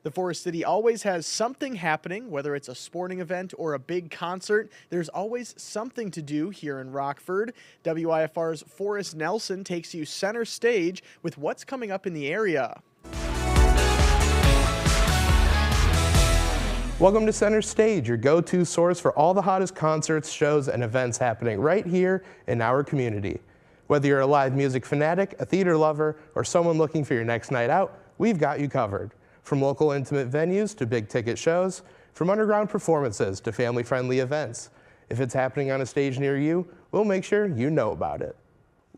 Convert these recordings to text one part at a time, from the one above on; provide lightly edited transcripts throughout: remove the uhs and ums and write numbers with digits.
The Forest City always has something happening, whether it's a sporting event or a big concert. There's always something to do here in Rockford. WIFR's Forrest Nelson takes you center stage with what's coming up in the area. Welcome to Center Stage, your go-to source for all the hottest concerts, shows, and events happening right here in our community. Whether you're a live music fanatic, a theater lover, or someone looking for your next night out, we've got you covered. From local intimate venues to big ticket shows, from underground performances to family-friendly events. If it's happening on a stage near you, we'll make sure you know about it.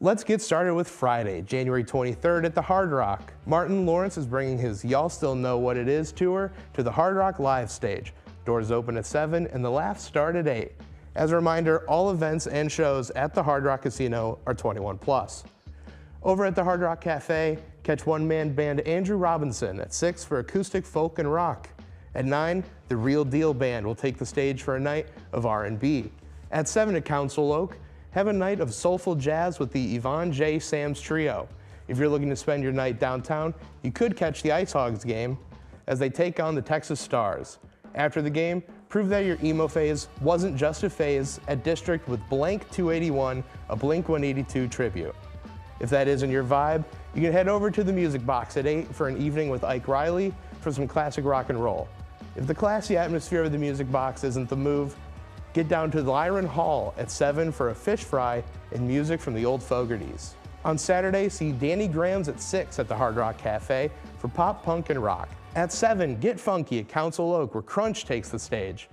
Let's get started with Friday, January 23rd at the Hard Rock. Martin Lawrence is bringing his Y'all Still Know What It Is tour to the Hard Rock live stage. Doors open at 7 and the laughs start at 8. As a reminder, all events and shows at the Hard Rock Casino are 21+. Over at the Hard Rock Cafe, catch one-man band Andrew Robinson at 6 for acoustic folk and rock. At 9, the Real Deal Band will take the stage for a night of R&B. At 7 at Council Oak, have a night of soulful jazz with the Yvonne J. Sams Trio. If you're looking to spend your night downtown, you could catch the Ice Hogs game as they take on the Texas Stars. After the game, prove that your emo phase wasn't just a phase at District with Blank 281, a Blink 182 tribute. If that isn't your vibe, you can head over to the Music Box at 8 for an evening with Ike Riley for some classic rock and roll. If the classy atmosphere of the Music Box isn't the move, get down to the Lyron Hall at 7 for a fish fry and music from the Old Fogertys. On Saturday, see Danny Graham's at 6 at the Hard Rock Cafe for pop, punk, and rock. At 7, get funky at Council Oak where Crunch takes the stage.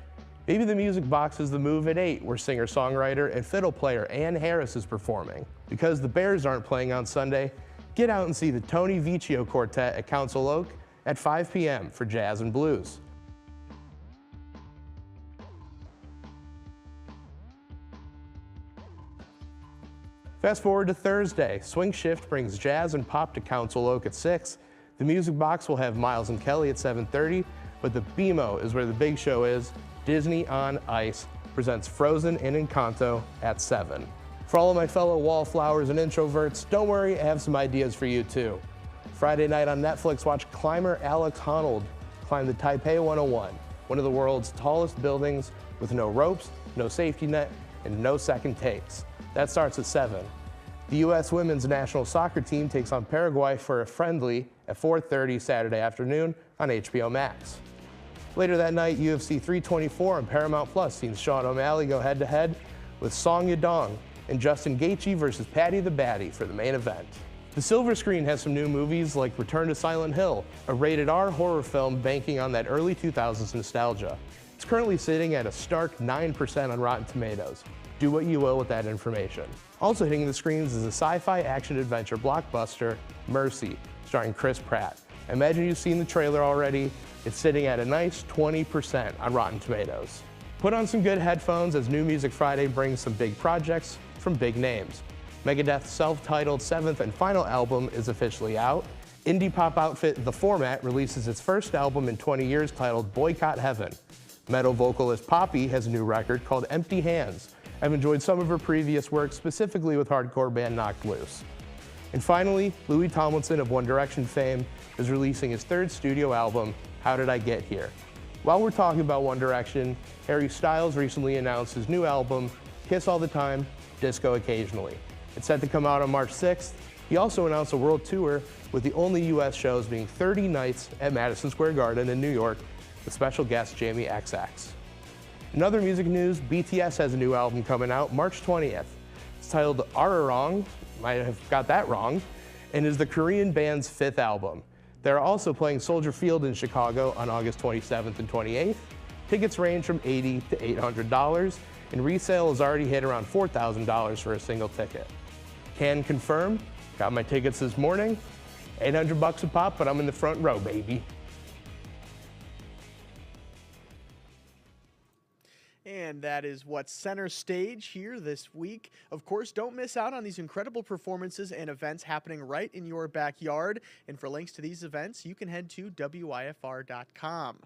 Maybe the Music Box is the move at 8 where singer-songwriter and fiddle player Ann Harris is performing. Because the Bears aren't playing on Sunday, get out and see the Tony Vecchio Quartet at Council Oak at 5 p.m. for jazz and blues. Fast forward to Thursday, Swing Shift brings jazz and pop to Council Oak at 6. The Music Box will have Miles and Kelly at 7:30, but the BMO is where the big show is. Disney on Ice presents Frozen and Encanto at 7. For all of my fellow wallflowers and introverts, don't worry, I have some ideas for you too. Friday night on Netflix, watch climber Alex Honnold climb the Taipei 101, one of the world's tallest buildings with no ropes, no safety net, and no second takes. That starts at 7. The U.S. women's national soccer team takes on Paraguay for a friendly at 4:30 Saturday afternoon on HBO Max. Later that night, UFC 324 on Paramount Plus sees Sean O'Malley go head-to-head with Song Yadong and Justin Gaethje versus Paddy the Baddy for the main event. The silver screen has some new movies like Return to Silent Hill, a rated-R horror film banking on that early 2000s nostalgia. It's currently sitting at a stark 9% on Rotten Tomatoes. Do what you will with that information. Also hitting the screens is a sci-fi action-adventure blockbuster, Mercy, starring Chris Pratt. I imagine you've seen the trailer already. It's sitting at a nice 20% on Rotten Tomatoes. Put on some good headphones as New Music Friday brings some big projects from big names. Megadeth's self-titled 7th and final album is officially out. Indie pop outfit The Format releases its first album in 20 years titled Boycott Heaven. Metal vocalist Poppy has a new record called Empty Hands. I've enjoyed some of her previous work, specifically with hardcore band Knocked Loose. And finally, Louis Tomlinson of One Direction fame is releasing his third studio album, How Did I Get Here? While we're talking about One Direction, Harry Styles recently announced his new album, Kiss All the Time, Disco Occasionally. It's set to come out on March 6th. He also announced a world tour with the only US shows being 30 nights at Madison Square Garden in New York with special guest Jamie XX. In other music news, BTS has a new album coming out March 20th. It's titled Ararong, might have got that wrong, and is the Korean band's 5th album. They're also playing Soldier Field in Chicago on August 27th and 28th. Tickets range from $80 to $800, and resale has already hit around $4,000 for a single ticket. Can confirm, got my tickets this morning, $800 a pop, but I'm in the front row, baby. And that is what's center stage here this week. Of course, don't miss out on these incredible performances and events happening right in your backyard. And for links to these events, you can head to WIFR.com.